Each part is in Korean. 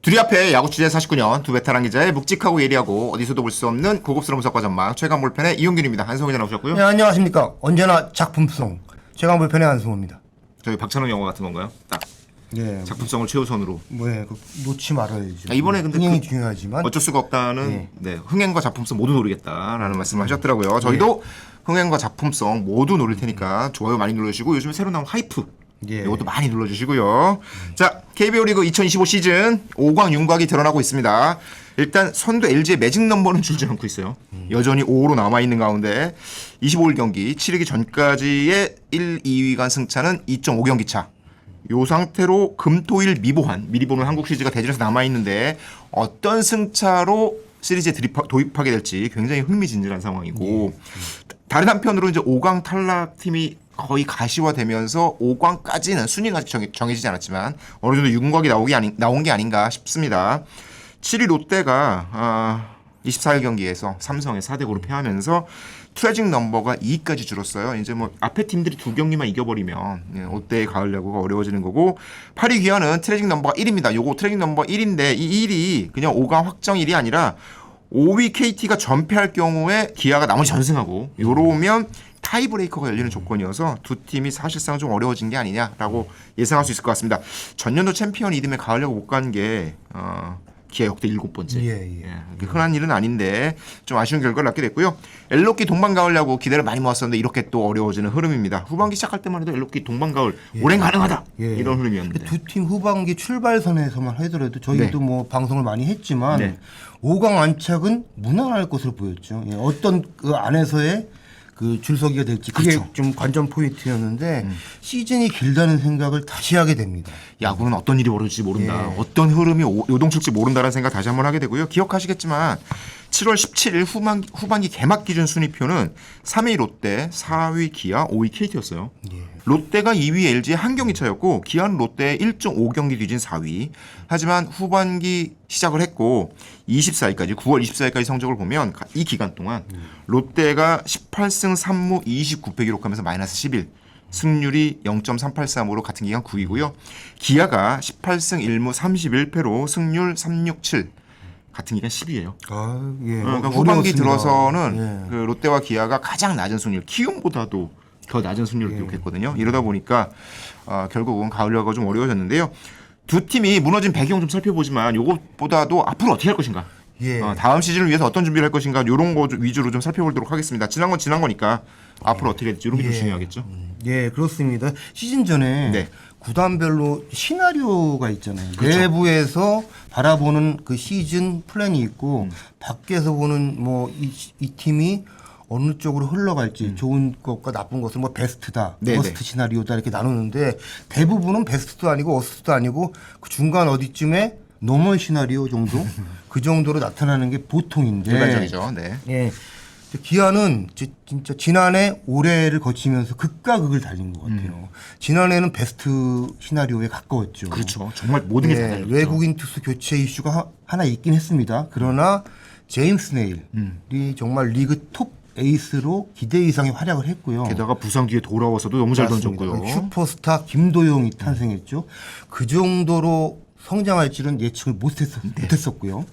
둘이 앞에 야구 취재 49년 두 베테랑 기자의 묵직하고 예리하고 어디서도 볼 수 없는 고급스러운 분석과 전망 최강 볼펜의 이용균입니다. 한성호 기자 나오셨고요. 네, 안녕하십니까. 언제나 작품성 최강 볼펜의 한성호입니다. 저희 박찬호 영화 같은 건가요? 딱 예, 작품성을 최우선으로. 놓지 말아야죠. 이번에 근데 흥행이 중요하지만 어쩔 수가 없다는 흥행과 작품성 모두 노리겠다라는 말씀을 하셨더라고요. 저희도 흥행과 작품성 모두 노릴 테니까 좋아요 많이 눌러주시고 요즘에 새로 나온 하이프 이것도 많이 눌러주시고요. 자, KBO 리그 2025 시즌 5강 윤곽이 드러나고 있습니다. 일단 선두 LG의 매직 넘버는 줄지 않고 있어요. 여전히 5로 남아있는 가운데 25일 경기 치르기 전까지의 1, 2위 간 승차는 2.5경기 차. 요 상태로 금토일 미보한 미리 보는 한국 시리즈가 대진에서 남아있는데 어떤 승차로 시리즈에 도입하게 될지 굉장히 흥미진진한 상황이고 다른 한편으로 이제 5강 탈락팀이 거의 가시화되면서 5강까지는 순위가 아직 정해지지 않았지만 어느 정도 윤곽이 나온 게 아닌가 싶습니다. 7위 롯데가 24일 경기에서 삼성에 4대5로 패하면서 트래직 넘버가 2까지 줄었어요. 이제 뭐 앞에 팀들이 두 경기만 이겨버리면 롯데의 가을 야구가 어려워지는 거고 8위 기아는 트래직 넘버가 1입니다. 요거 트래직 넘버 1인데 이 1이 그냥 5강 확정 1이 아니라 5위 KT가 전패할 경우에 기아가 나머지 전승하고 요러면 타이브레이커가 열리는 조건이어서 두 팀이 사실상 좀 어려워진 게 아니냐라고 예상할 수 있을 것 같습니다. 전년도 챔피언 이듬해 가을 야구 못 간 게 기아 역대 7번째. 흔한 일은 아닌데 좀 아쉬운 결과를 낳게 됐고요. 엘로키 동반 가을 야구 기대를 많이 모았었는데 이렇게 또 어려워지는 흐름입니다. 후반기 시작할 때만 해도 엘로키 동반 가을 올해는 가능하다 이런 흐름이었는데 두 팀 후반기 출발선에서만 하더라도 저희도 뭐 방송을 많이 했지만 5강 안착은 무난할 것으로 보였죠. 어떤 그 안에서의 그 줄서기가 될지 그게 좀 관전 포인트였는데 시즌이 길다는 생각을 다시 하게 됩니다. 야구는 어떤 일이 벌어질지 모른다. 어떤 흐름이 요동칠지 모른다는 생각 다시 한번 하게 되고요. 기억하시겠지만 7월 17일 후반기 개막 기준 순위표는 3위 롯데, 4위 기아, 5위 KT였어요. 롯데가 2위 LG의 한 경기 차였고 기아는 롯데의 1.5경기 뒤진 4위. 하지만 후반기 시작을 했고 24일까지 9월 24일까지 성적을 보면 이 기간 동안 롯데가 18승 3무 29패 기록하면서 마이너스 11. 승률이 0.383으로 같은 기간 9위고요. 기아가 18승 1무 31패로 승률 367. 같은 기간 10위예요. 그러니까 후반기 들어서는 그 롯데와 기아가 가장 낮은 승률, 키움보다도 더 낮은 승률을 기록했거든요. 이러다 보니까 결국은 가을 야구가 좀 어려워졌는데요. 두 팀이 무너진 배경 좀 살펴보지만 이것보다도 앞으로 어떻게 할 것인가, 다음 시즌을 위해서 어떤 준비를 할 것인가 이런 거 위주로 좀 살펴보도록 하겠습니다. 지난 건 지난 거니까 앞으로 어떻게 될지 이런 게 좀 중요하겠죠. 그렇습니다. 시즌 전에 구단별로 시나리오가 있잖아요. 내부에서 바라보는 그 시즌 플랜이 있고 밖에서 보는 뭐 이 팀이 어느 쪽으로 흘러갈지 좋은 것과 나쁜 것을 뭐 베스트다, 워스트 시나리오다 이렇게 나누는데 대부분은 베스트도 아니고 워스트도 아니고 그 중간 어디쯤에 노멀 시나리오 정도 그 정도로 나타나는 게 보통인데 일반적이죠. 기아는 진짜 지난해 올해를 거치면서 극과 극을 달린 것 같아요. 지난해는 베스트 시나리오에 가까웠죠. 그렇죠. 정말 모든 게 다 달렸죠. 외국인 투수 교체 이슈가 하나 있긴 했습니다. 그러나 제임스 네일이 정말 리그 톱 에이스로 기대 이상의 활약을 했고요. 게다가 부상 뒤에 돌아와서도 너무 잘 던졌고요. 슈퍼스타 김도영이 탄생했죠. 그 정도로 성장할 줄은 예측을 못했었고요.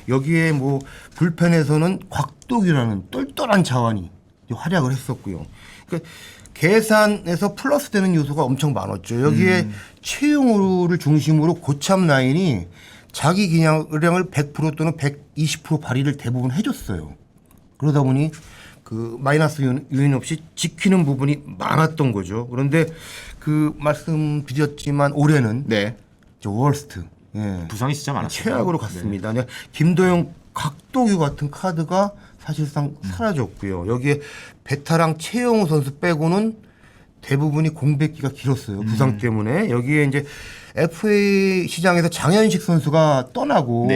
여기에 뭐 불펜에서는 곽도규라는 똘똘한 자완이 활약을 했었고요. 그러니까 계산에서 플러스 되는 요소가 엄청 많았죠. 여기에 최용우를 중심으로 고참 라인이 자기 기량을 100% 또는 120% 발휘를 대부분 해줬어요. 그러다 보니 그 마이너스 요인 없이 지키는 부분이 많았던 거죠. 그런데 그 말씀드렸지만 올해는 월스트. 부상이 진짜 많았어요. 최악으로 갔습니다. 김도영, 곽도규 같은 카드가 사실상 사라졌고요. 여기에 베테랑 최영우 선수 빼고는 대부분이 공백기가 길었어요. 부상 때문에. 여기에 이제 FA 시장에서 장현식 선수가 떠나고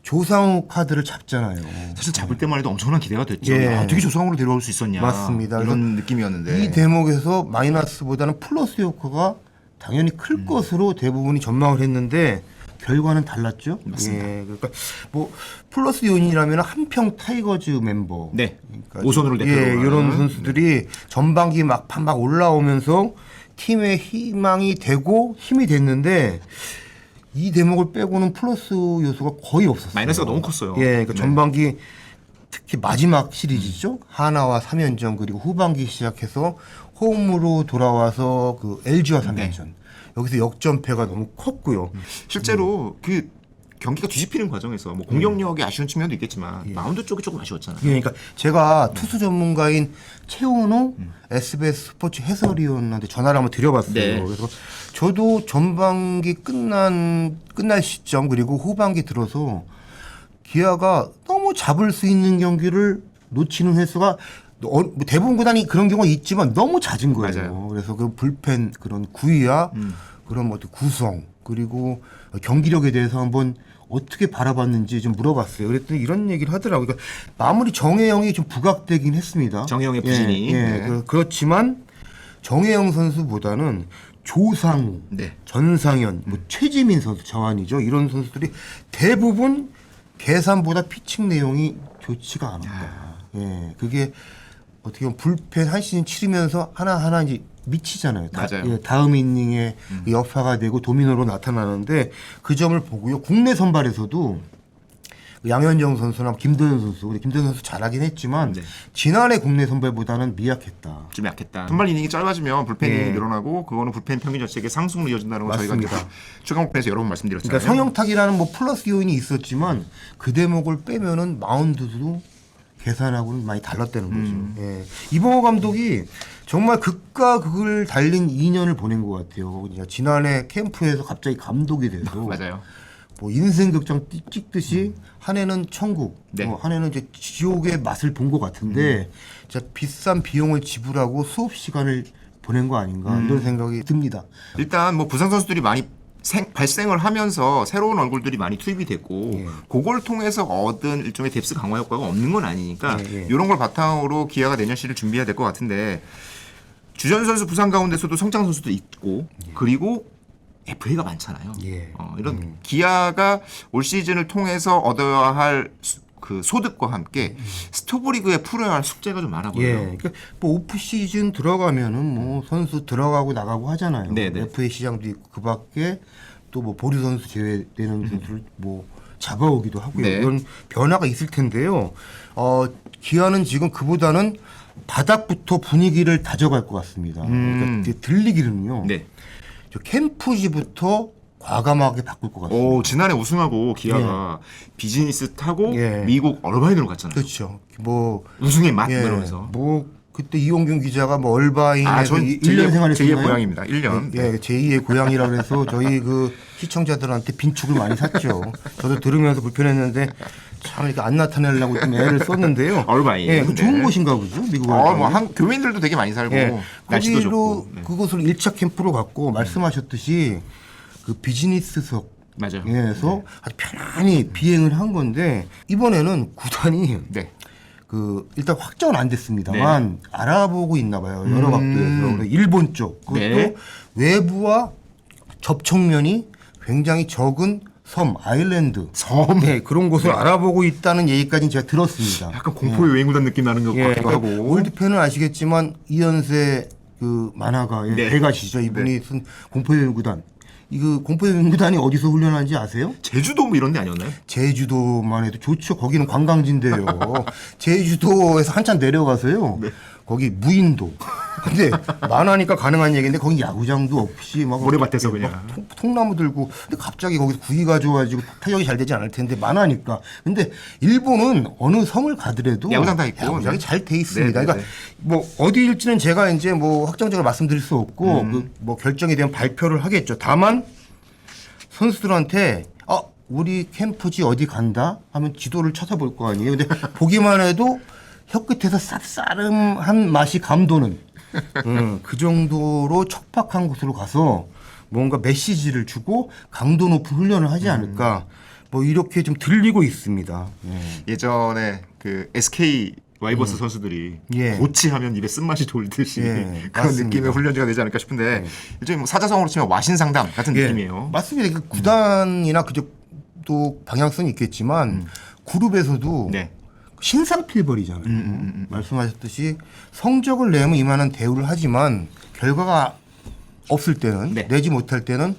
조상우 카드를 잡잖아요. 사실 잡을 때만 해도 엄청난 기대가 됐죠. 어떻게 조상우로 데려올 수 있었냐. 맞습니다. 이런 느낌이었는데 이 대목에서 마이너스보다는 플러스 효과가 당연히 클 것으로 대부분이 전망을 했는데 결과는 달랐죠. 맞습니다. 그러니까 뭐 플러스 요인이라면 한평 타이거즈 멤버, 그러니까 5선으로 대표로 이런 선수들이 전반기 막판 막 올라오면서 팀의 희망이 되고 힘이 됐는데 이 대목을 빼고는 플러스 요소가 거의 없었어요. 마이너스가 너무 컸어요. 예, 그러니까 전반기 특히 마지막 시리즈죠. 하나와 3연전 그리고 후반기 시작해서 홈으로 돌아와서 그 LG와 3연전. 여기서 역전패가 너무 컸고요. 실제로 그 경기가 뒤집히는 과정에서 뭐 공격력이 아쉬운 측면도 있겠지만 마운드 쪽이 조금 아쉬웠잖아요. 예, 그러니까 제가 투수 전문가인 최은호 SBS 스포츠 해설위원한테 전화를 한번 드려봤어요. 네. 그래서 저도 전반기 끝날 시점 그리고 후반기 들어서 기아가 너무 잡을 수 있는 경기를 놓치는 횟수가 뭐 대부분 구단이 그런 경우가 있지만 너무 잦은 거예요. 맞아요. 그래서 그 불펜 그런 구위와 그런 뭐 구성 그리고 경기력에 대해서 한번 어떻게 바라봤는지 좀 물어봤어요. 그랬더니 이런 얘기를 하더라고요. 그러니까 마무리 정혜영이 좀 부각되긴 했습니다. 정혜영의 부진이. 네. 그렇지만 정혜영 선수보다는 조상우, 네. 전상현, 뭐 최지민 선수, 자완이죠. 이런 선수들이 대부분 계산보다 피칭 내용이 좋지가 않았다. 예, 그게 어떻게 보면 불펜 한 시즌 치르면서 하나하나 이제 미치잖아요. 맞아요. 예, 다음 이닝에 그 여파가 되고 도미노로 나타나는데 그 점을 보고요. 국내 선발에서도 양현종 선수나 김도현 선수, 우리 김도현 선수 잘하긴 했지만 네. 지난해 국내 선발보다는 미약했다. 좀 약했다. 선발 이닝이 짧아지면 불펜이 네. 늘어나고 그거는 불펜 평균 자책의 상승으로 이어진다는 걸 저희가 맞습니다. 추가목편에서 여러 번 말씀드렸잖아요. 그러니까 성형탁이라는 뭐 플러스 요인이 있었지만 그 대목을 빼면은 마운드도 계산하고는 많이 달랐다는 거죠. 예. 이봉호 감독이 정말 극과 극을 달린 2년을 보낸 것 같아요. 그러니까 지난해 캠프에서 갑자기 감독이 돼서 맞아요. 뭐 인생 극장 찍듯이 한 해는 천국, 네. 한 해는 이제 지옥의 맛을 본 것 같은데 진짜 비싼 비용을 지불하고 수업 시간을 보낸 거 아닌가 이런 생각이 듭니다. 일단 뭐 부상 선수들이 많이 발생을 하면서 새로운 얼굴들이 많이 투입이 됐고 예. 그걸 통해서 얻은 일종의 뎁스 강화 효과가 없는 건 아니니까 예, 예. 이런 걸 바탕으로 기아가 내년 시를 준비해야 될 것 같은데 주전 선수 부상 가운데서도 성장 선수도 있고 그리고 FA가 많잖아요. 예. 이런 기아가 올 시즌을 통해서 얻어야 할 그 소득과 함께 스토브리그에 풀어야 할 숙제가 좀 많아 보여요. 예, 그러니까 뭐 오프 시즌 들어가면은 뭐 선수 들어가고 나가고 하잖아요. 네네. FA 시장도 있고 그밖에 또 뭐 보류 선수 제외되는 선수를 뭐 잡아오기도 하고요. 네. 이런 변화가 있을 텐데요. 기아는 지금 그보다는 바닥부터 분위기를 다져갈 것 같습니다. 그러니까 들리기는요. 네. 저 캠프지부터 과감하게 바꿀 것 같습니다. 오, 지난해 우승하고 기아가 비즈니스 타고 예. 미국 얼바인으로 갔잖아요. 그렇죠. 뭐 우승의 맛 예, 그러면서. 뭐 그때 이용균 기자가 뭐 얼바인에서 전 1년 생활했잖아요. 제2의 고향입니다. 1년. 예, 제2의 고향이라고 해서 저희 그 시청자들한테 빈축을 많이 샀죠. 저도 들으면서 불편했는데 참 이렇게 안 나타내려고 좀 애를 썼는데요. 얼바인. 예, 그 좋은 네. 곳인가 보죠. 미국 얼바인. 뭐 교민들도 되게 많이 살고 예, 날씨도 거기로 좋고. 네. 그곳을 1차 캠프로 갔고 말씀하셨듯이 그 비즈니스석 맞아요. 에서 아주 편안히 비행을 한 건데 이번에는 구단이 네. 그 일단 확정은 안 됐습니다만 알아보고 있나 봐요. 여러 각도에서. 그래서 일본 쪽 그것도 네. 외부와 접촉면이 굉장히 적은 섬 아일랜드 섬. 네, 그런 곳을 알아보고 있다는 얘기까지는 제가 들었습니다. 약간 공포의 여행구단 느낌 나는 것 예, 같기도 그러니까 하고. 올드팬은 아시겠지만 이현세 그 만화가의 네. 대가시죠. 이분이 쓴 공포의 구단. 이거 공포의 구단이 어디서 훈련하는지 아세요? 제주도 뭐 이런 데 아니었나요? 제주도만 해도 좋죠. 거기는 관광지인데요. 제주도에서 한참 내려가서요. 네. 거기 무인도. 근데 만화니까 가능한 얘기인데 거기 야구장도 없이 막 모래밭에서 막 그냥. 통나무 들고 근데 갑자기 거기서 구위가 좋아지고 타격이 잘 되지 않을 텐데 만화니까. 근데 일본은 어느 섬을 가더라도 야구장 다 있고. 야구장이 네. 잘 돼 있습니다. 네, 네, 그러니까 네. 뭐 어디일지는 제가 이제 뭐 확정적으로 말씀드릴 수 없고 음. 그 뭐 결정에 대한 발표를 하겠죠. 다만 선수들한테 우리 캠프지 어디 간다 하면 지도를 찾아볼 거 아니에요. 근데 보기만 해도 혀끝에서 쌉싸름한 맛이 감도는 그 정도로 척박한 곳으로 가서 뭔가 메시지를 주고 강도 높은 훈련을 하지 않을까 뭐 이렇게 좀 들리고 있습니다. 예전에 그 SK 와이버스 선수들이 예. 고치하면 입에 쓴맛이 돌듯이 예, 그런 맞습니다. 느낌의 훈련지가 되지 않을까 싶은데 일종의 뭐 사자성어로 치면 와신상담 같은 예, 느낌이에요. 맞습니다. 그 구단이나 그쪽도 방향성이 있겠지만 그룹에서도 네. 신상필벌이잖아요. 말씀하셨듯이 성적을 내면 이만한 대우를 하지만 결과가 없을 때는 네. 내지 못할 때는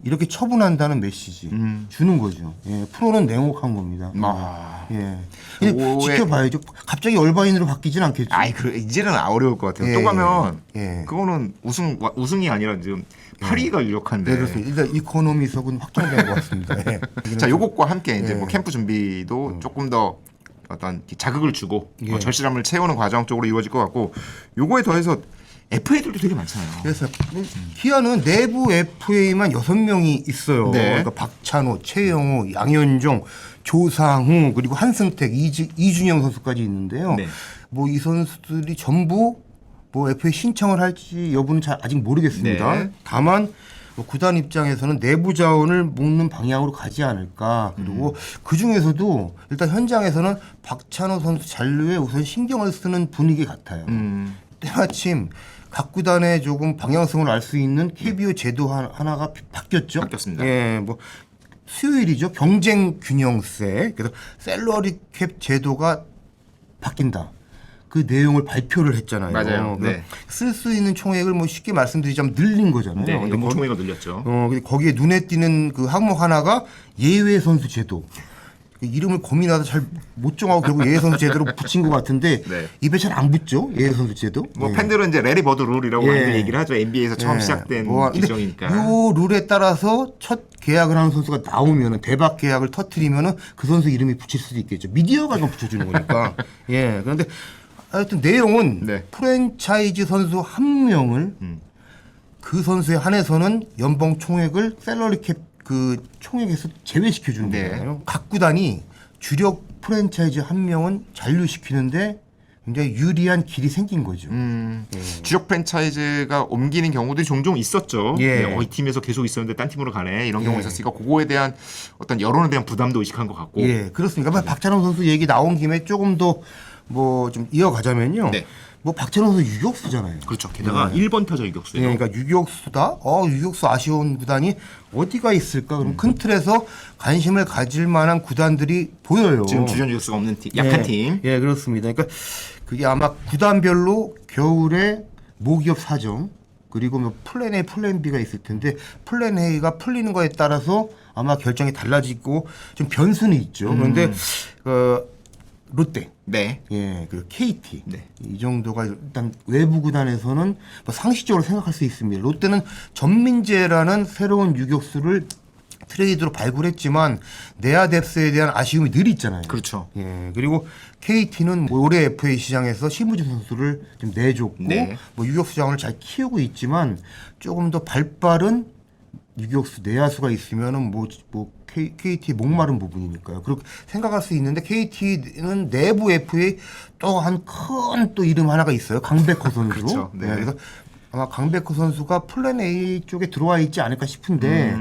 이렇게 처분한다는 메시지 주는 거죠. 예, 프로는 냉혹한 겁니다. 아. 예. 근데 지켜봐야죠. 갑자기 얼바인으로 바뀌진 않겠죠. 아이 이제는 어려울 것 같아요. 예, 또 가면 예. 그거는 우승이 아니라 지금 8위가 유력한데. 네, 그렇습니다. 일단 이코노미석은 확정된 것 같습니다. 예. 자, 요것과 함께 이제 예. 뭐 캠프 준비도 조금 더 어떤 자극을 주고 예. 절실함을 채우는 과정 쪽으로 이루어질 것 같고, 요거에 더해서 FA들도 되게 많잖아요. 그래서 기아는 내부 FA만 6명이 있어요. 네. 그러니까 박찬호, 최영호, 양현종, 조상우 그리고 한승택, 이준영 선수까지 있는데요. 네. 뭐 이 선수들이 전부 뭐 FA 신청을 할지 여부는 아직 모르겠습니다. 네. 다만 뭐 구단 입장에서는 내부 자원을 묶는 방향으로 가지 않을까. 그리고 그 중에서도 일단 현장에서는 박찬호 선수 잔류에 우선 신경을 쓰는 분위기 같아요. 때마침 각 구단의 조금 방향성을 알 수 있는 KBO 제도 하나가 바뀌었죠. 바뀌었습니다. 예, 뭐 수요일이죠. 경쟁 균형세. 그래서 셀러리 캡 제도가 바뀐다. 그 내용을 발표를 했잖아요. 맞아요. 네. 쓸 수 있는 총액을 뭐 쉽게 말씀드리자면 늘린 거잖아요. 네, 근데 연봉 총액을 늘렸죠. 근데 거기에 눈에 띄는 그 항목 하나가 예외 선수 제도. 그 이름을 고민하다 잘 못 정하고 결국 예외 선수 제도로 붙인 것 같은데 네. 입에 잘 안 붙죠. 예외 선수 제도. 뭐 예. 팬들은 이제 레리 버드 룰이라고 예. 많이 얘기를 하죠. NBA에서 처음 예. 시작된 근데 규정이니까. 요 룰에 따라서 첫 계약을 하는 선수가 나오면은 대박 계약을 터트리면은 그 선수 이름이 붙일 수도 있겠죠. 미디어가 좀 붙여주는 거니까. 예. 그런데 하여튼 내용은 네. 프랜차이즈 선수 한 명을 그 선수에 한해서는 연봉 총액을 셀러리 캡 그 총액에서 제외시켜 주는 네. 거잖아요. 각 구단이 주력 프랜차이즈 한 명은 잔류시키는데 굉장히 유리한 길이 생긴 거죠. 주력 프랜차이즈가 옮기는 경우들이 종종 있었죠. 예. 이 팀에서 계속 있었는데 딴 팀으로 가네 이런 경우가 예. 있었으니까 그거에 대한 어떤 여론에 대한 부담도 의식한 것 같고. 예, 그렇습니까? 박찬호 선수 얘기 나온 김에 조금 더 뭐 좀 이어가자면요. 네. 뭐 박찬호 선수 유격수잖아요. 그렇죠. 게다가 1번 타자 유격수예요. 예, 그러니까 유격수다. 유격수 아쉬운 구단이 어디가 있을까? 그럼 큰 틀에서 관심을 가질 만한 구단들이 보여요. 지금 주전 유격수가 없는 팀, 약한 예, 팀. 예, 그렇습니다. 그러니까 그게 아마 구단별로 겨울에 모기업 사정 그리고 뭐 플랜 A, 플랜 B가 있을 텐데 플랜 A가 풀리는 거에 따라서 아마 결정이 달라지고 좀 변수는 있죠. 그런데 롯데, 네. 예, 그 KT 네. 이 정도가 일단 외부 구단에서는 뭐 상식적으로 생각할 수 있습니다. 롯데는 전민재라는 새로운 유격수를 트레이드로 발굴했지만 내야 뎁스에 대한 아쉬움이 늘 있잖아요. 그렇죠. 예, 그리고 KT는 올해 FA 시장에서 신부진 선수를 좀 내줬고 네. 뭐 유격수 자원을 잘 키우고 있지만 조금 더 발빠른 유격수 내야수가 있으면은 KT 목마른 부분이니까요. 그렇게 생각할 수 있는데 KT는 내부 FA 또 한 큰 또 이름 하나가 있어요. 강백호 선수. 그렇죠. 네. 그래서 아마 강백호 선수가 플랜 A 쪽에 들어와 있지 않을까 싶은데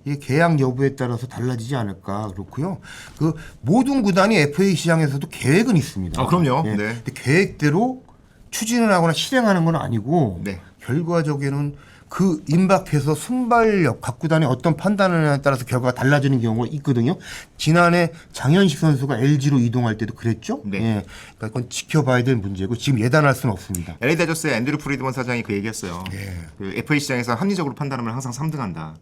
이 계약 여부에 따라서 달라지지 않을까 그렇고요. 그 모든 구단이 FA 시장에서도 계획은 있습니다. 그럼요. 예. 네. 근데 계획대로 추진을 하거나 실행하는 건 아니고 네. 결과적에는 그 임박해서 순발력 각 구단의 어떤 판단에 따라서 결과가 달라지는 경우가 있거든요. 지난해 장현식 선수가 LG로 이동할 때도 그랬죠. 네. 예. 그러니까 그건 지켜봐야 될 문제고 지금 예단할 수는 없습니다. LA 다저스의 앤드류 프리드먼 사장이 그 얘기했어요. 예. 그 FA 시장에서 합리적으로 판단하면 항상 3등한다.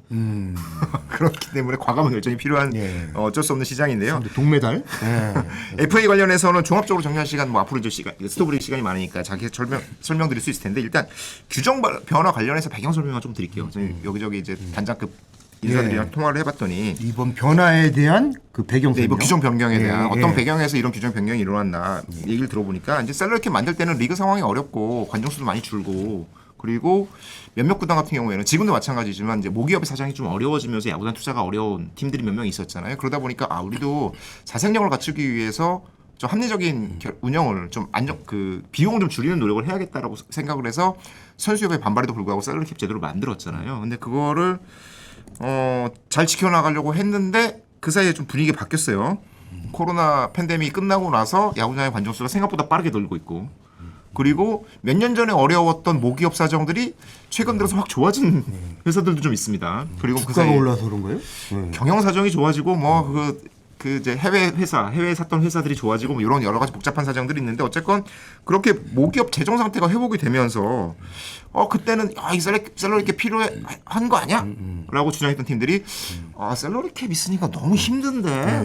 그렇기 때문에 과감한 결정이 필요한 예. 어쩔 수 없는 시장인데요. 동메달. 예. FA 관련해서는 종합적으로 정리할 시간, 뭐 앞으로 이제 스토브릭 시간이 많으니까 자기 설명드릴 수 있을 텐데 일단 규정 변화 관련해서 배경 설명을 좀 드릴게요. 저희 여기저기 이제 단장급 인사들이랑 예. 통화를 해봤더니 이번 변화에 대한 그 배경 네, 설명. 이번 규정 변경에 대한 예, 어떤 예. 배경에서 이런 규정 변경이 일어났나 얘기를 들어보니까 이제 셀러리캡 만들 때는 리그 상황이 어렵고 관중 수도 많이 줄고 그리고 몇몇 구단 같은 경우에는 지금도 마찬가지지만 이제 모기업의 사정이 좀 어려워지면서 야구단 투자가 어려운 팀들이 몇 명 있었잖아요. 그러다 보니까 우리도 자생력을 갖추기 위해서 좀 합리적인 운영을 좀 비용을 좀 줄이는 노력을 해야겠다라고 생각을 해서 선수협의 반발에도 불구하고 셀러리캡 제도를 만들었잖아요. 근데 그거를 잘 지켜나가려고 했는데 그 사이에 좀 분위기가 바뀌었어요. 코로나 팬데믹이 끝나고 나서 야구장의 관중 수가 생각보다 빠르게 늘고 있고 그리고 몇 년 전에 어려웠던 모기업 사정들이 최근 들어서 확 좋아진 회사들도 좀 있습니다. 그리고 그 주가가 사이에 올라서 그런 거예요? 경영 사정이 좋아지고 그 이제 해외에 샀던 회사들이 좋아지고 뭐 이런 여러 가지 복잡한 사정들이 있는데 어쨌건 그렇게 모기업 재정 상태가 회복이 되면서 그때는 이 셀러리 캡 필요한 거 아니야? 라고 주장했던 팀들이 셀러리 캡 있으니까 너무 힘든데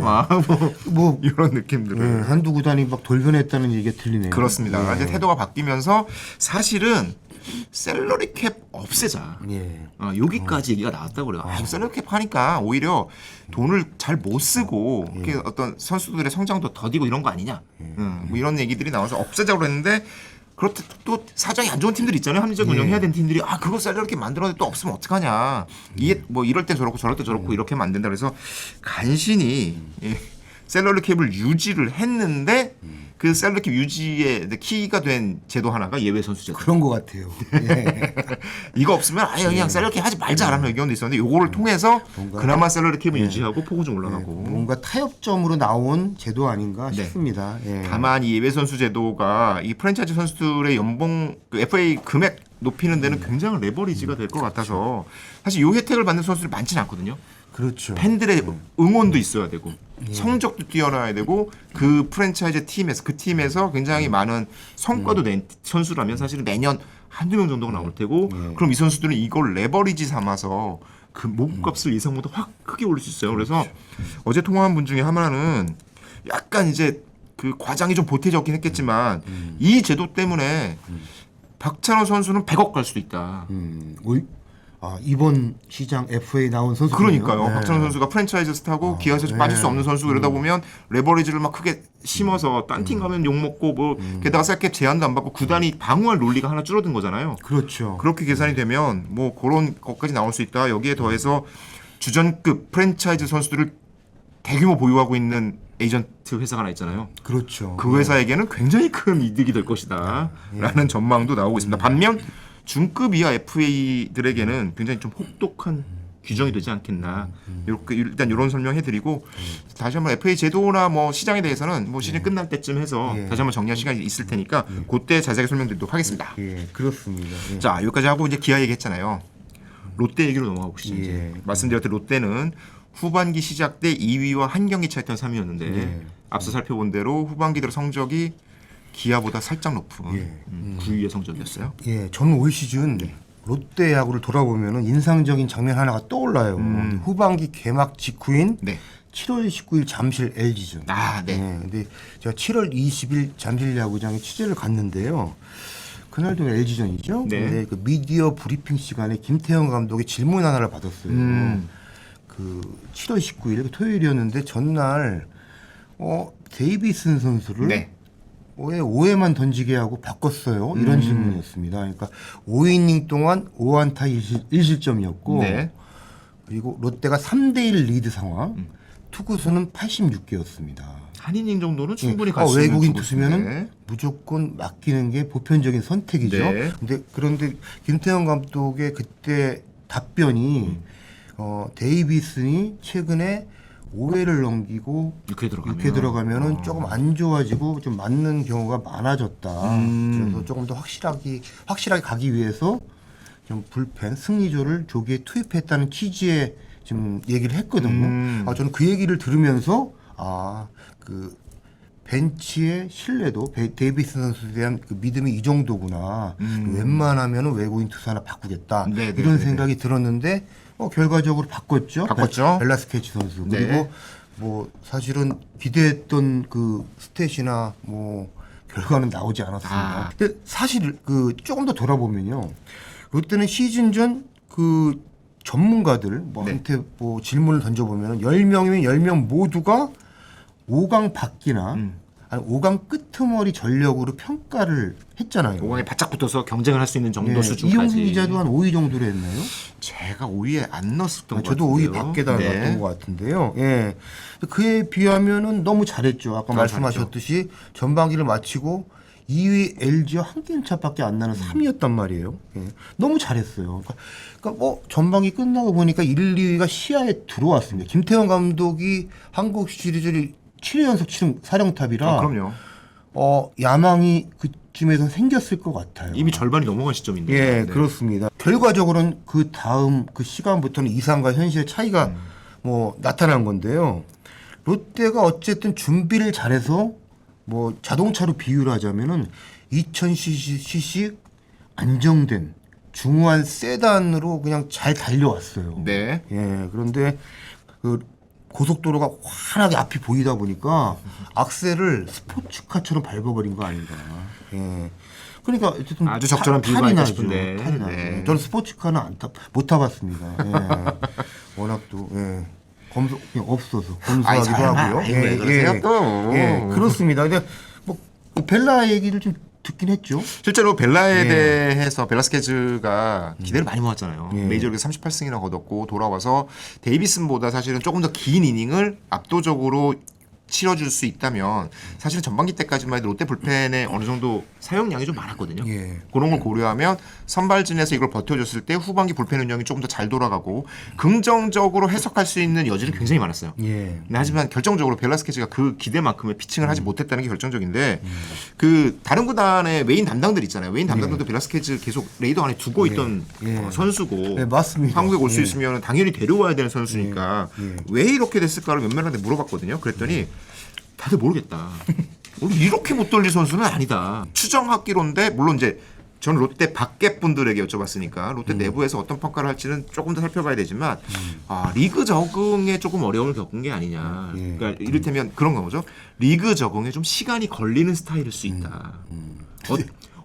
뭐 이런 느낌들을 한두 구단이 막 돌변했다는 얘기가 들리네요. 그렇습니다. 이제 태도가 바뀌면서 사실은 셀러리 캡 없애자. 여기까지 얘기가 나왔다고 그래요. 셀러리 캡 하니까 오히려 돈을 잘 못 쓰고 이렇게 어떤 선수들의 성장도 더디고 이런 거 아니냐. 뭐 이런 얘기들이 나와서 없애자고 그랬는데 그렇다 또 사정이 안 좋은 팀들이 있잖아요. 합리적 운영해야 되는 팀들이 그거 셀러리 캡 만들었는데 또 없으면 어떡하냐. 이게 뭐 이럴 때 저렇고 저럴 때 저렇고 이렇게 하면 안 된다. 그래서 간신히 셀러리 캡을 유지를 했는데 그 셀러리 캡 유지의 키가 된 제도 하나가 예외 선수 제도. 그런 것 같아요. 이거 없으면 아예 그냥 셀러리 캡 하지 말자라는 의견도 있었는데 요거를 통해서 그나마 셀러리 캡을 유지하고 폭우 좀 올라가고 뭔가 타협점으로 나온 제도 아닌가 싶습니다. 다만 이 예외 선수 제도가 이 프랜차이즈 선수들의 연봉 그 FA 금액 높이는 데는 굉장히 레버리지가 될 것 같아서 사실 이 혜택을 받는 선수들이 많지는 않거든요. 그렇죠. 팬들의 응원도 있어야 되고 성적도 뛰어나야 되고 그 프랜차이즈 팀에서 굉장히 많은 성과도 낸 선수라면 사실은 매년 한두 명 정도가 나올 테고 그럼 이 선수들은 이걸 레버리지 삼아서 그 몸값을 예상보다 확 크게 올릴 수 있어요. 그래서 어제 통화한 분 중에 하나는 약간 이제 그 과장이 좀 보태졌긴 했겠지만 이 제도 때문에 박찬호 선수는 100억 갈 수도 있다. 이번 시장 FA 나온 선수 그러니까요. 박찬호 선수가 프랜차이즈 스타고 기아에서 빠질 수 없는 선수고 이러다 보면 레버리지를 막 크게 심어서 딴 팀 가면 욕먹고 뭐 게다가 셀캡 제한도 안 받고 구단이 방어할 논리가 하나 줄어든 거잖아요. 그렇죠. 그렇게 계산이 되면 뭐 그런 것까지 나올 수 있다. 여기에 더해서 주전급 프랜차이즈 선수들을 대규모 보유하고 있는 에이전트 회사가 하나 있잖아요. 그렇죠. 그 회사에게는 굉장히 큰 이득이 될 것이다. 라는 전망도 나오고 있습니다. 반면 중급 이하 FA들에게는 굉장히 좀 혹독한 규정이 되지 않겠나. 이렇게 일단 이런 설명해드리고 다시 한번 FA 제도나 뭐 시장에 대해서는 뭐 시즌 끝날 때쯤 해서 다시 한번 정리할 시간이 있을 테니까 그때 자세하게 설명드리도록 하겠습니다. 그렇습니다. 자, 여기까지 하고 이제 기아 얘기했잖아요. 롯데 얘기로 넘어가 보시죠. 이제 말씀드렸듯 롯데는 후반기 시작 때 2위와 한 경기 차였던 3위였는데 앞서 살펴본 대로 후반기 들어 성적이 기아보다 살짝 높은 9위의 성적이었어요. 저는 올 시즌 롯데 야구를 돌아보면 인상적인 장면 하나가 떠올라요. 후반기 개막 직후인 7월 19일 잠실 LG전. 근데 제가 7월 20일 잠실 야구장에 취재를 갔는데요. 그날도 LG전이죠. 근데 그 미디어 브리핑 시간에 김태형 감독이 질문 하나를 받았어요. 그 7월 19일 그 토요일이었는데 전날 데이비슨 선수를 왜 5회만 던지게 하고 바꿨어요? 이런 질문이었습니다. 그러니까 5이닝 동안 5안타 1실점이었고 그리고 롯데가 3대1 리드 상황 투구수는 86개였습니다. 한 이닝 정도는 충분히 갈 수 있는 외국인 투수면은 무조건 맡기는 게 보편적인 선택이죠. 그런데 김태형 감독의 그때 답변이 데이비슨이 최근에 5회를 넘기고 6회 들어가면은 조금 안 좋아지고 좀 맞는 경우가 많아졌다. 그래서 조금 더 확실하게 가기 위해서 좀 불펜 승리조를 조기에 투입했다는 취지의 좀 얘기를 했거든요. 저는 그 얘기를 들으면서 그 벤치의 신뢰도 데이비스 선수에 대한 그 믿음이 이 정도구나. 웬만하면 외국인 투수 하나 바꾸겠다. 이런 생각이 들었는데 결과적으로 바꿨죠. 벨라스케치 선수. 그리고 뭐 사실은 기대했던 그 스탯이나 뭐 결과는 나오지 않았습니다. 근데 사실 그 조금 더 돌아보면요. 롯데는 시즌 전 그 전문가들 뭐한테 뭐 질문을 던져보면 10명이면 10명 모두가 5강 밖이나 아니 5강 끄트머리 전력으로 평가를 했잖아요. 5강에 바짝 붙어서 경쟁을 할 수 있는 정도 수준까지. 이용수 기자도 한 5위 정도로 했나요? 제가 5위에 안 넣었던 것 같아요. 저도 5위 밖에 나갔던 것 같은데요. 그에 비하면은 너무 잘했죠. 아까 말씀하셨듯이 전반기를 마치고 2위 LG와 한 게임 차밖에 안 나는 3위였단 말이에요. 너무 잘했어요. 그러니까 뭐 전반기 끝나고 보니까 1, 2위가 시야에 들어왔습니다. 김태형 감독이 한국 시리즈를 7회 연속 치른 사령탑이라 그럼요. 야망이 그쯤에서 생겼을 것 같아요. 이미 절반이 넘어간 시점인데. 그렇습니다. 결과적으로는 그 다음 그 시간부터는 이상과 현실의 차이가 뭐 나타난 건데요. 롯데가 어쨌든 준비를 잘해서 뭐 자동차로 비유를 하자면은 2000cc 안정된 중후한 세단으로 그냥 잘 달려왔어요. 네. 예, 그런데 그 고속도로가 환하게 앞이 보이다 보니까 악셀을 스포츠카처럼 밟아버린 거 아닌가. 예. 그러니까 어쨌든 아주 적절한 비유가 탈이 아닐까 나죠. 싶은데. 탈이 나죠. 네. 저는 스포츠카는 못 타봤습니다. 예. 워낙 또 검소 없어서 아이, 검소하기도 설마. 하고요. 아이고, 왜 그러세요 또. 예, 그렇습니다. 근데 뭐 벨라 얘기를 좀 듣긴 했죠. 실제로 벨라에 대해서 벨라스케즈가 기대를 많이 모았잖아요. 예. 메이저리그 38승이나 거뒀고 돌아와서 데이비슨보다 사실은 조금 더 긴 이닝을 압도적으로 치러줄 수 있다면 사실은 전반기 때까지만 해도 롯데 불펜에 어느 정도 사용량이 좀 많았거든요. 예. 그런 걸 고려하면 선발진에서 이걸 버텨줬을 때 후반기 불펜 운영이 조금 더 잘 돌아가고 긍정적으로 해석할 수 있는 여지는 굉장히 많았어요. 예. 근데 하지만 결정적으로 벨라스케즈가 그 기대만큼의 피칭을 하지 못했다는 게 결정적인데 그 다른 구단의 외인 담당들 있잖아요. 외인 담당들도 벨라스케즈 계속 레이더 안에 두고 있던 선수고 네, 맞습니다. 한국에 올 수 있으면 당연히 데려와야 되는 선수니까 왜 이렇게 됐을까를 몇 명한테 물어봤거든요. 그랬더니 다들 모르겠다. 이렇게 못 돌릴 선수는 아니다. 추정하기로인데 물론 이제 저는 롯데 밖에 분들에게 여쭤봤으니까 롯데 내부에서 어떤 평가를 할지는 조금 더 살펴봐야 되지만 리그 적응에 조금 어려움을 겪은 게 아니냐. 그러니까 이를테면 그런 거죠. 리그 적응에 좀 시간이 걸리는 스타일일 수 있다.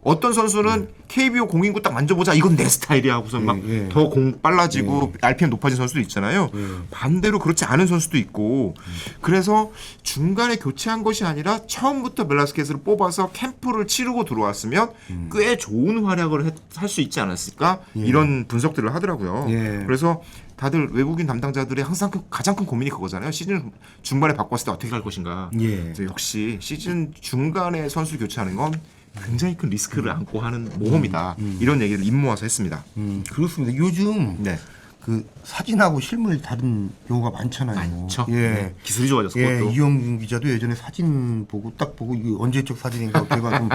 어떤 선수는 KBO 공인구 딱 만져보자 이건 내 스타일이야 하고선 막 더 공 빨라지고 RPM 높아진 선수도 있잖아요. 반대로 그렇지 않은 선수도 있고 그래서 중간에 교체한 것이 아니라 처음부터 벨라스케스를 뽑아서 캠프를 치르고 들어왔으면 꽤 좋은 활약을 할 수 있지 않았을까 이런 분석들을 하더라고요. 그래서 다들 외국인 담당자들의 항상 가장 큰 고민이 그거잖아요. 시즌 중반에 바꿨을 때 어떻게 갈 것인가. 그래서 역시 시즌 중간에 선수 교체하는 건 굉장히 큰 리스크를 안고 하는 모험이다. 이런 얘기를 입모아서 했습니다. 그렇습니다. 요즘 네. 그 사진하고 실물 다른 경우가 많잖아요. 많죠. 예. 네. 기술이 좋아졌어. 예, 그것도. 이영준 기자도 예전에 사진 보고 딱 보고 이게 언제적 사진인가 제가 좀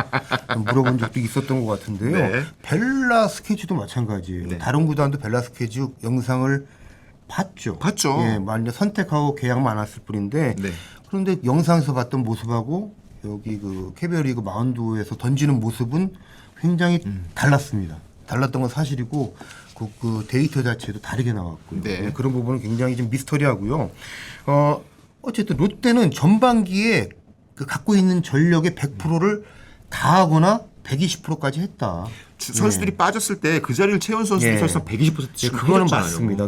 물어본 적도 있었던 것 같은데요. 네. 벨라 스케치도 마찬가지예요. 네. 다른 구단도 벨라 스케치 영상을 봤죠. 봤죠. 만약 선택하고 계약만 안 했을 뿐인데 네. 그런데 영상에서 봤던 모습하고 여기 그 KBO 리그 마운드에서 던지는 모습은 굉장히 달랐습니다. 달랐던 건 사실이고 그 데이터 자체도 다르게 나왔고요. 네. 그런 부분은 굉장히 좀 미스터리하고요. 어쨌든 롯데는 전반기에 그 갖고 있는 전력의 100%를 다하거나 120%까지 했다. 선수들이 빠졌을 때 그 자리를 채운 선수들이 사실상 120% 예, 그거는 맞습니다.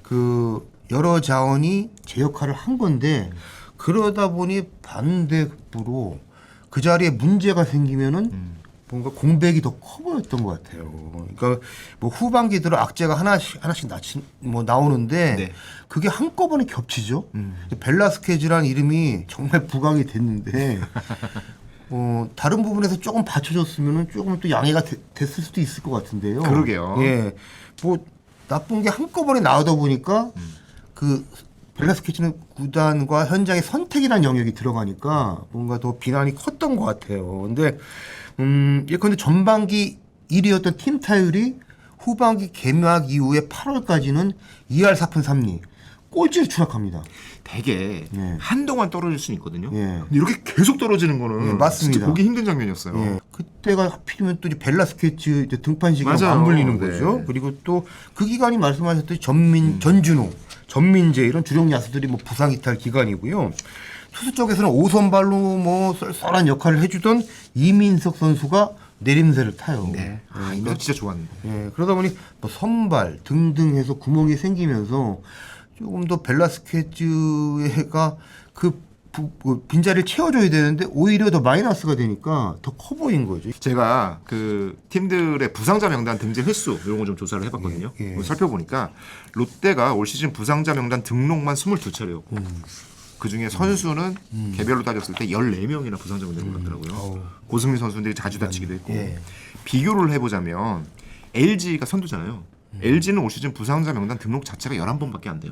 그 여러 자원이 제 역할을 한 건데 그러다 보니 반대로 그 자리에 문제가 생기면은 뭔가 공백이 더 커 보였던 것 같아요. 그러니까 뭐 후반기 들어 악재가 하나씩 나오는데 네. 그게 한꺼번에 겹치죠. 벨라스케즈라는 이름이 정말 부각이 됐는데 다른 부분에서 조금 받쳐줬으면은 조금 또 양해가 됐을 수도 있을 것 같은데요. 그러게요. 예, 뭐 나쁜 게 한꺼번에 나오다 보니까 그 벨라스케치는 구단과 현장의 선택이라는 영역이 들어가니까 뭔가 더 비난이 컸던 것 같아요. 근데 예컨대 전반기 1위였던 팀 타율이 후반기 개막 이후에 8월까지는 2할 4푼 3리 꼴찌로 추락합니다. 되게 한동안 떨어질 수는 있거든요. 예. 근데 이렇게 계속 떨어지는 거는 맞습니다. 진짜 보기 힘든 장면이었어요. 예. 그때가 하필이면 또 이제 벨라스케치 등판 시기가 맞아요. 맞물리는 네. 거죠. 그리고 또 그 기간이 말씀하셨듯이 전준호, 전민재 이런 주력 야수들이 뭐 부상 이탈 기간이고요. 투수 쪽에서는 5선발로 뭐 쏠쏠한 역할을 해주던 이민석 선수가 내림세를 타요. 네. 이거 진짜 좋았는데. 예, 그러다 보니 뭐 선발 등등 해서 구멍이 생기면서 조금 더 벨라스케즈가 그 빈자리를 채워줘야 되는데 오히려 더 마이너스가 되니까 더 커 보인 거죠. 제가 그 팀들의 부상자 명단 등재 횟수 이런 거 좀 조사를 해봤거든요. 살펴보니까 롯데가 올 시즌 부상자 명단 등록만 22차례였고 그 중에 선수는 개별로 따졌을 때 14명이나 부상자 명단이 올랐더라고요. 고승민 선수들이 자주 다치기도 했고 비교를 해보자면 LG가 선두잖아요. LG는 올 시즌 부상자 명단 등록 자체가 11번밖에 안 돼요.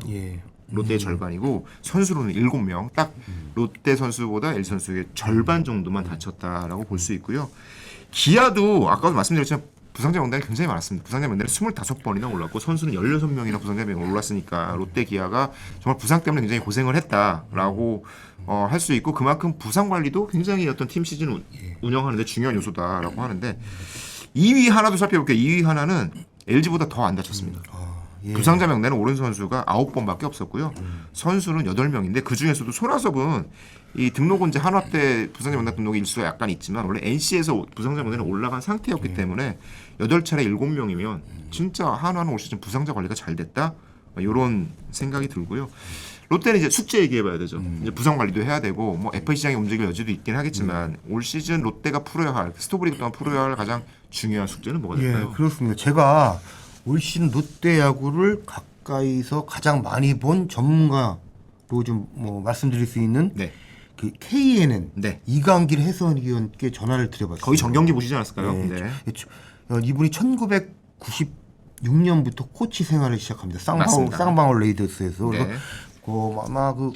롯데의 절반이고 선수로는 7명. 딱 롯데 선수보다 LG 선수의 절반 정도만 다쳤다라고 볼 수 있고요. 기아도 아까도 말씀드렸지만 부상자 명단이 굉장히 많았습니다. 부상자 명단이 25번이나 올랐고 선수는 16명이나 부상자 명단이 올랐으니까 롯데 기아가 정말 부상 때문에 굉장히 고생을 했다라고 할 수 있고 그만큼 부상 관리도 굉장히 어떤 팀 시즌 운영하는 데 중요한 요소다라고 하는데 2위 하나도 살펴볼게요. 2위 하나는 LG보다 더 안 다쳤습니다. 예. 부상자 명단은 오른 선수가 9번밖에 없었고요. 선수는 8명인데 그 중에서도 손아섭은 이 등록은 이제 한화 때 부상자 명단 등록의 일수가 약간 있지만 원래 NC에서 부상자 명단에 올라간 상태였기 때문에 8차례 7명이면 진짜 한화는 올 시즌 부상자 관리가 잘 됐다. 이런 생각이 들고요. 롯데는 이제 숙제 얘기해봐야 되죠. 이제 부상 관리도 해야 되고 뭐 FA 시장이 움직일 여지도 있긴 하겠지만 올 시즌 롯데가 풀어야 할 스토브리그 동안 풀어야 할 가장 중요한 숙제는 뭐가 될까요? 예, 그렇습니다. 제가 올 시즌 롯데 야구를 가까이서 가장 많이 본 전문가로 좀 뭐 말씀드릴 수 있는 네. 그 KNN 네. 이강길 해설위원께 전화를 드려봤어요. 거의 정경기 보시지 않았을까요? 네. 네. 이분이 1996년부터 코치 생활을 시작합니다. 맞습니다. 쌍방울 레이더스에서. 네. 그래서 아마 그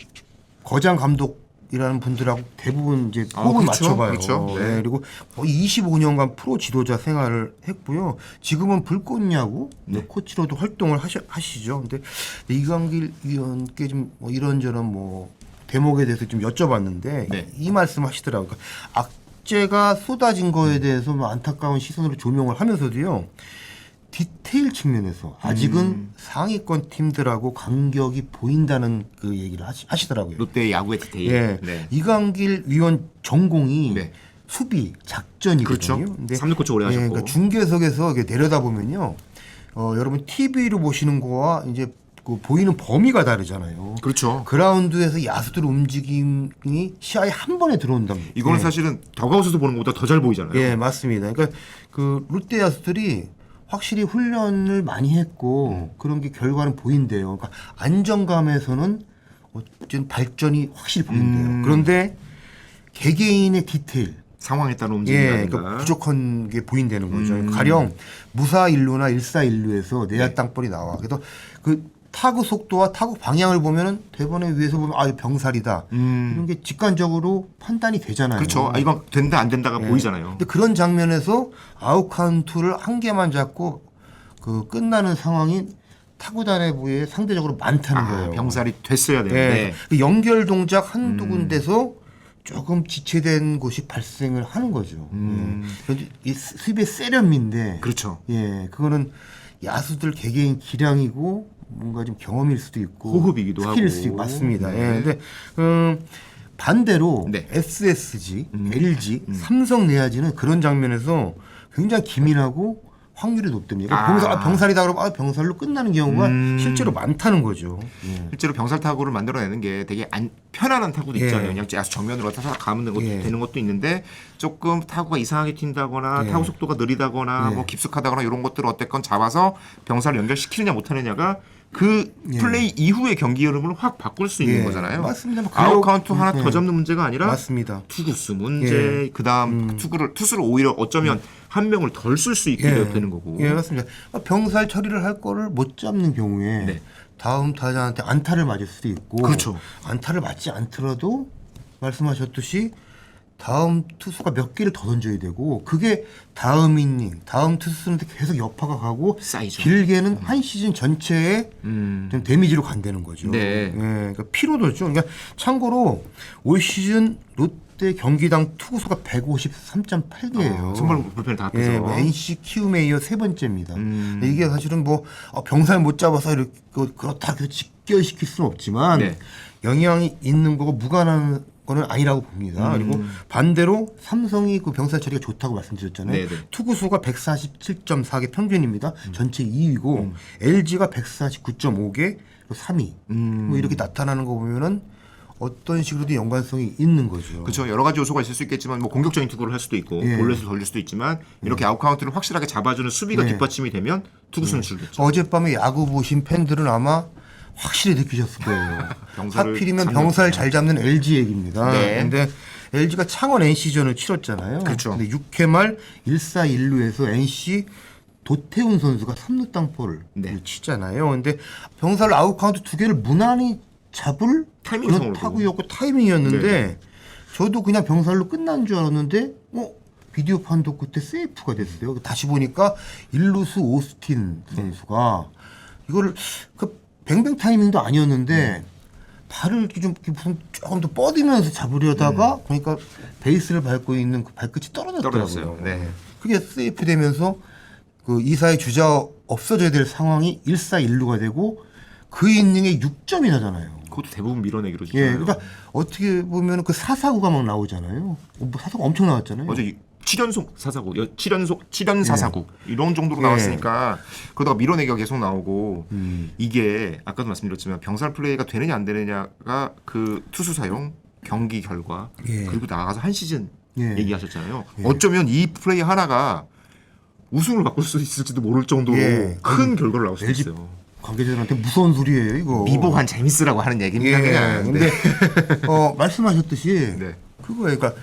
거장 감독이라는 분들하고 대부분 이제 호흡을 그렇죠. 맞춰봐요. 그렇죠. 네. 네. 그리고 거의 25년간 프로 지도자 생활을 했고요. 지금은 불꽃야구 코치로도 활동을 하시죠. 근데 이강길 위원께 좀 뭐 이런저런 뭐 대목에 대해서 좀 여쭤봤는데 네. 이 말씀하시더라고요. 그러니까 악재가 쏟아진 거에 대해서 뭐 안타까운 시선으로 조명을 하면서도요. 디테일 측면에서 아직은 상위권 팀들하고 간격이 보인다는 그 얘기를 하시더라고요. 롯데 야구의 디테일. 예. 네. 이강길 위원 전공이 네. 수비 작전이거든요. 그렇죠. 근데 3루 코치 오래 하셨고. 그러니까 중계석에서 이렇게 내려다 보면요, 여러분 TV로 보시는 거와 이제 그 보이는 범위가 다르잖아요. 그렇죠. 그라운드에서 야수들 움직임이 시야에 한 번에 들어온답니다. 이거는 예. 사실은 더가웃에서 보는 것보다 더 잘 보이잖아요. 예, 맞습니다. 그러니까 그 롯데 야수들이 확실히 훈련을 많이 했고 그런 게 결과는 보인대요. 그러니까 안정감에서는 어쨌든 발전이 확실히 보인대요. 그런데 개개인의 디테일, 상황에 따른 예, 움직임이라든가. 그러니까 부족한 게 보인다는 거죠. 가령 무사 1루나 1사 1루에서 내야 땅볼이 나와. 그래서 그 타구 속도와 타구 방향을 보면은 대번에 위에서 보면 아, 이거 병살이다. 이런 게 직관적으로 판단이 되잖아요. 그렇죠. 아, 이건 된다 안 된다가 보이잖아요. 근데 그런 장면에서 아웃 카운트를 한 개만 잡고 그 끝나는 상황이 타구단의 부위에 상대적으로 많다는 거예요. 병살이 됐어야 예. 되는데. 그 연결 동작 한두 군데서 조금 지체된 곳이 발생을 하는 거죠. 그런데 이 수비의 세련미인데, 그렇죠. 예, 그거는 야수들 개개인 기량이고 뭔가 좀 경험일 수도 있고 호흡이기도 스킬일 하고. 수도 있고 맞습니다. 네. 예, 근데 반대로 네. SSG, LG, 삼성 내야지는 그런 장면에서 굉장히 기민하고 확률이 높답니다. 그러니까 보면서 병살이다 그러면 병살로 끝나는 경우가 실제로 많다는 거죠. 예. 실제로 병살 타구를 만들어내는 게 되게 편안한 타구도 예. 있잖아요. 그냥 야수 정면으로 타서 가면 예. 되는 것도 있는데 조금 타구가 이상하게 튄다거나 예. 타구 속도가 느리다거나 예. 뭐 깊숙하다거나 이런 것들을 어쨌건 잡아서 병살을 연결시키느냐 못하느냐가 그 플레이 이후의 경기 흐름을 확 바꿀 수 있는 예. 거잖아요. 맞습니다. 뭐 아웃 카운트 하나 더 잡는 문제가 아니라 맞습니다. 투구수 문제, 그다음 투수를 오히려 어쩌면 한 명을 덜 쓸 수 있게 되는 거고. 예, 맞습니다. 병살 처리를 할 거를 못 잡는 경우에 네. 다음 타자한테 안타를 맞을 수도 있고, 그렇죠. 안타를 맞지 않더라도 말씀하셨듯이 다음 투수가 몇 개를 더 던져야 되고 그게 다음 이닝, 다음 투수한테 계속 여파가 가고 쌓이죠. 길게는 한 시즌 전체에 좀 데미지로 간다는 거죠. 네. 예, 그러니까 피로도죠. 그러니까 참고로 올 시즌 롯데 경기당 투구수가 153.8개예요. 선발 불펜 다 합해서. 예, 뭐 NC 키움에 이어 세 번째입니다. 근데 이게 사실은 뭐 병살 못 잡아서 이렇게 그렇다 해서 직결시킬 수는 없지만 네. 영향이 있는 거고 무관한 거는 아니라고 봅니다. 그리고 반대로 삼성이 그 병살 처리가 좋다고 말씀드렸잖아요. 네네. 투구수가 147.4개 평균입니다. 전체 2위고 LG가 149.5개 3위. 뭐 이렇게 나타나는 거 보면은 어떤 식으로든 연관성이 있는 거죠. 그렇죠. 여러 가지 요소가 있을 수 있겠지만 뭐 공격적인 투구를 할 수도 있고 예. 볼넷을 돌릴 수도 있지만 이렇게 아웃 카운트를 확실하게 잡아주는 수비가 뒷받침이 되면 투구수는 줄겠죠. 어젯밤에 야구 보신 팬들은 아마 확실히 느끼셨을 거예요. 병살을 하필이면 잡는- 병살 잘 잡는 LG 얘기입니다. 네. 근데 LG가 창원 NC전을 치렀잖아요. 그렇죠. 근데 6회 말 1사 1루에서 NC 도태훈 선수가 3루 땅볼을 네. 치잖아요. 근데 병살 아웃 카운트 두 개를 무난히 잡을 타이밍성으로. 그런 타구였고 타이밍이었는데 네. 저도 그냥 병살로 끝난 줄 알았는데 비디오 판도 그때 세이프가 됐어요. 다시 보니까 일루스 오스틴 선수가 이거를 그 뱅뱅 타이밍도 아니었는데 발을 이렇게 좀 이렇게 무슨 조금 더 뻗으면서 잡으려다가 그러니까 베이스를 밟고 있는 그 발끝이 떨어졌더라고요. 떨어졌어요. 네. 그게 세이프 되면서 그 2사의 주자 없어져야 될 상황이 1사 1루가 되고 그 이닝에 6점이 나잖아요. 그것도 대부분 밀어내기로 주죠. 예, 그러니까 어떻게 보면 그 4사구가 막 나오잖아요. 뭐 4사구 엄청 나왔잖아요. 어제 7연속 사사구, 7연 사사구 이런 정도로 나왔으니까 그러다가 밀어내기가 계속 나오고 이게 아까도 말씀드렸지만 병살 플레이가 되느냐 안 되느냐가 그 투수 사용, 경기 결과 그리고 나가서 한 시즌 얘기하셨잖아요. 어쩌면 이 플레이 하나가 우승을 바꿀 수 있을지도 모를 정도로 큰 결과를 나올 수 LG 있어요. 관계자들한테 무서운 소리예요, 이거. 미복한 재밌으라고 하는 얘기입니다. 그냥. 근데 말씀하셨듯이 네. 그거예요. 그러니까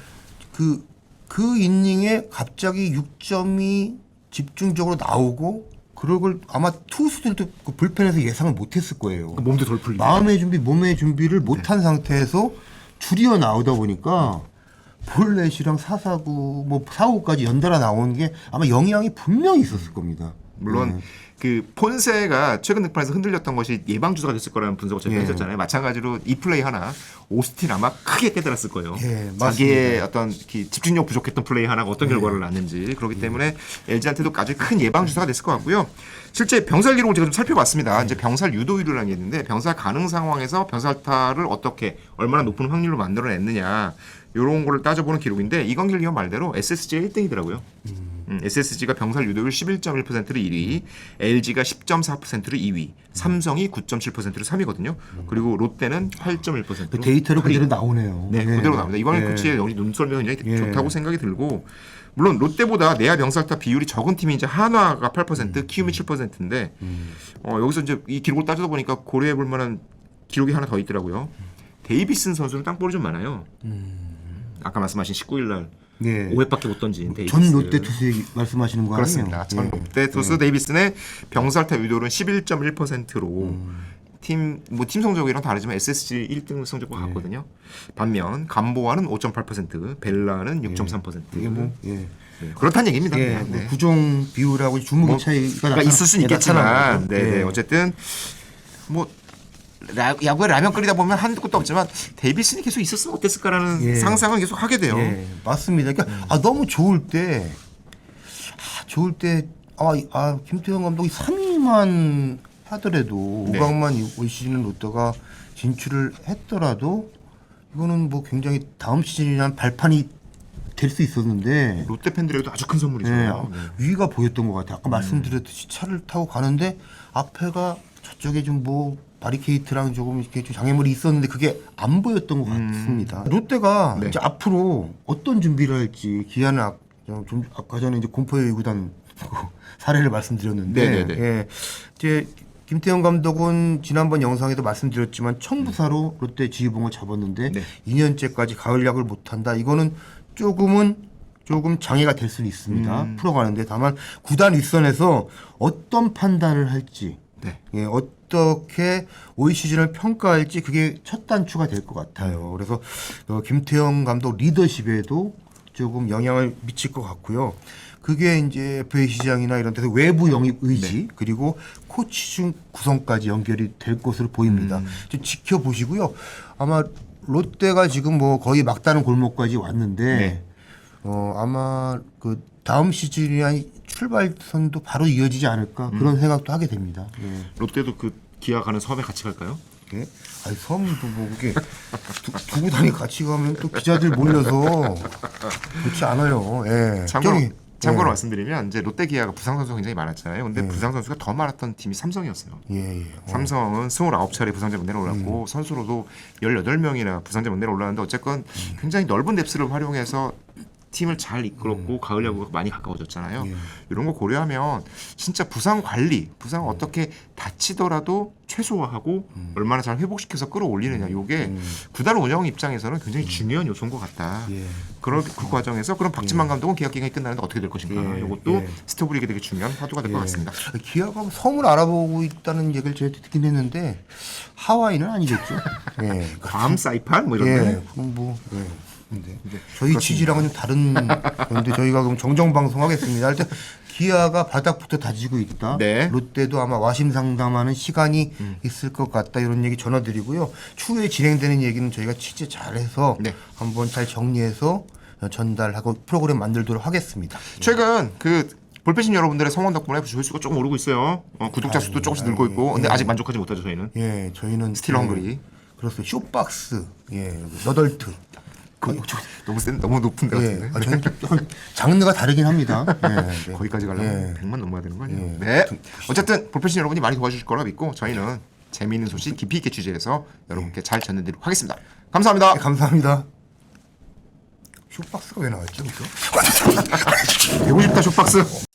그 이닝에 갑자기 6점이 집중적으로 나오고 그걸 아마 투수들도 그 불펜에서 예상을 못했을 거예요. 몸도 덜 풀리고. 마음의 준비, 몸의 준비를 못한 상태에서 줄이어 나오다 보니까 볼넷이랑 4사구, 뭐 4구까지 연달아 나오는 게 아마 영향이 분명히 있었을 겁니다. 물론 그 폰세가 최근 득판에서 흔들렸던 것이 예방 주사가 됐을 거라는 분석을 저희가 했었잖아요. 마찬가지로 이 플레이 하나 오스틴 아마 크게 깨달았을 거예요. 자기의 어떤 집중력 부족했던 플레이 하나가 어떤 결과를 낳는지. 그렇기 때문에 LG한테도 아주 큰 예방 주사가 됐을 것 같고요. 실제 병살 기록을 제가 좀 살펴봤습니다. 이제 병살 유도율이라는 게 있는데 병살 가능 상황에서 병살타를 어떻게 얼마나 높은 확률로 만들어냈느냐 이런 거를 따져보는 기록인데 이광길 위원 말대로 SSG가 1등이더라고요. SSG가 병살 유도율 11.1%를 1위, LG가 10.4%를 2위, 삼성이 9.7%를 3위거든요. 그리고 롯데는 8.1%로 그 데이터로 그대로 나오네요. 네, 그대로 나옵니다. 이광일 코치의 여기 눈썰미가 굉장히 좋다고 생각이 들고 물론 롯데보다 내야 병살타 비율이 적은 팀이 이제 한화가 8%, 키움이 7%인데 여기서 이제 이 기록을 따져다 보니까 고려해 볼 만한 기록이 하나 더 있더라고요. 데이비슨 선수는 땅볼이 좀 많아요. 아까 말씀하신 19일 날 5회밖에 못 던진 데이비슨. 전 롯데 투수 말씀하시는 거 아니에요? 그렇습니다. 전 롯데 투수 데이비슨의 병살타 유도율은 11.1%로 팀 성적이랑 다르지만 SSG 1등 성적과 같거든요. 반면 감보아는 5.8%, 벨라는 6.3%. 이게 뭐 그렇다는 얘기입니다. 뭐 구종 비율하고 주무기 차이가 있을 수는 있겠지만, 어쨌든 뭐 야구에 라면 끓이다 보면 한두 것도 없지만 데이비슨이 계속 있었으면 어땠을까라는 상상을 계속 하게 돼요. 맞습니다. 그러니까 너무 좋을 때 김태형 감독이 3위만 하더라도 5강만 올 시즌은 롯데가 진출을 했더라도 이거는 뭐 굉장히 다음 시즌이란 발판이 될 수 있었는데 롯데 팬들에게도 아주 큰 선물이죠. 위기가 보였던 것 같아요. 아까 말씀드렸듯이 차를 타고 가는데 앞에가 저쪽에 좀 뭐 바리케이트랑 조금 이렇게 좀 장애물이 있었는데 그게 안 보였던 것 같습니다. 롯데가 이제 앞으로 어떤 준비를 할지 기아는 좀 아까 전에 이제 공포의 구단 사례를 말씀드렸는데 이제 김태형 감독은 지난번 영상에도 말씀드렸지만 청부사로 롯데 지휘봉을 잡았는데 2년째까지 가을 야구를 못한다. 이거는 조금 장애가 될 수는 있습니다. 풀어가는데 다만 구단 윗선에서 어떤 판단을 할지 어떻게 올 시즌을 평가할지 그게 첫 단추가 될 것 같아요. 그래서 김태형 감독 리더십에도 조금 영향을 미칠 것 같고요. 그게 이제 FA 시장이나 이런 데서 외부 영입 의지 그리고 코치 중 구성까지 연결이 될 것으로 보입니다. 좀 지켜보시고요. 아마 롯데가 지금 뭐 거의 막다른 골목까지 왔는데 아마 그 다음 시즌이나 출발선도 바로 이어지지 않을까 그런 생각도 하게 됩니다. 롯데도 그 기아 가는 섬에 같이 갈까요? 아니 섬도 뭐 그게 두 구단이 같이 가면 또 기자들 몰려서 좋지 않아요. 참고로 말씀드리면 이제 롯데 기아가 부상 선수가 굉장히 많았잖아요. 근데 부상 선수가 더 많았던 팀이 삼성이었어요. 삼성은 29차례 부상자 명단에 올랐고 선수로도 18명이나 부상자 명단에 올랐는데 어쨌건 굉장히 넓은 뎁스를 활용해서 팀을 잘 이끌었고 가을 야구가 많이 가까워졌잖아요. 이런 거 고려하면 진짜 부상 관리, 부상 어떻게 다치더라도 최소화하고 얼마나 잘 회복시켜서 끌어올리느냐. 이게 구단 운영 입장에서는 굉장히 중요한 요소인 것 같다. 그 과정에서 그럼 박진만 감독은 계약 기간이 끝나는데 어떻게 될 것인가. 이것도 스토브리에게 되게 중요한 화두가 될 것 같습니다. 기아가 섬을 알아보고 있다는 얘기를 제가 듣긴 했는데 하와이는 아니겠죠. 괌, 사이판 뭐 이런 데. 저희 취지랑은 좀 다른 그런데 저희가 그럼 정정 방송하겠습니다. 하여튼 기아가 바닥부터 다지고 있다. 네. 롯데도 아마 와심 상담하는 시간이 있을 것 같다. 이런 얘기 전해드리고요. 추후에 진행되는 얘기는 저희가 취재 잘해서 네. 한번 잘 정리해서 전달하고 프로그램 만들도록 하겠습니다. 최근 그 볼펜신 여러분들의 성원 덕분에 조회수가 조금 오르고 있어요. 구독자 수도 조금씩 늘고 있고. 근데 아직 만족하지 못하죠 저희는. 예, 저희는 스틸 헝그리. 그렇습니다. 쇼박스, 너덜트. 너무 높은 데 같은데. 저는 좀 장르가 다르긴 합니다. 네. 거기까지 가려면 100만 넘어야 되는 거 아니에요? 네. 어쨌든 볼펜신 여러분이 많이 도와주실 거라 믿고 저희는 재미있는 소식 깊이 있게 취재해서 여러분께 잘 전해드리도록 하겠습니다. 감사합니다. 네, 감사합니다. 쇼박스가 왜 나왔죠? 그죠? 배고 싶다 쇼박스.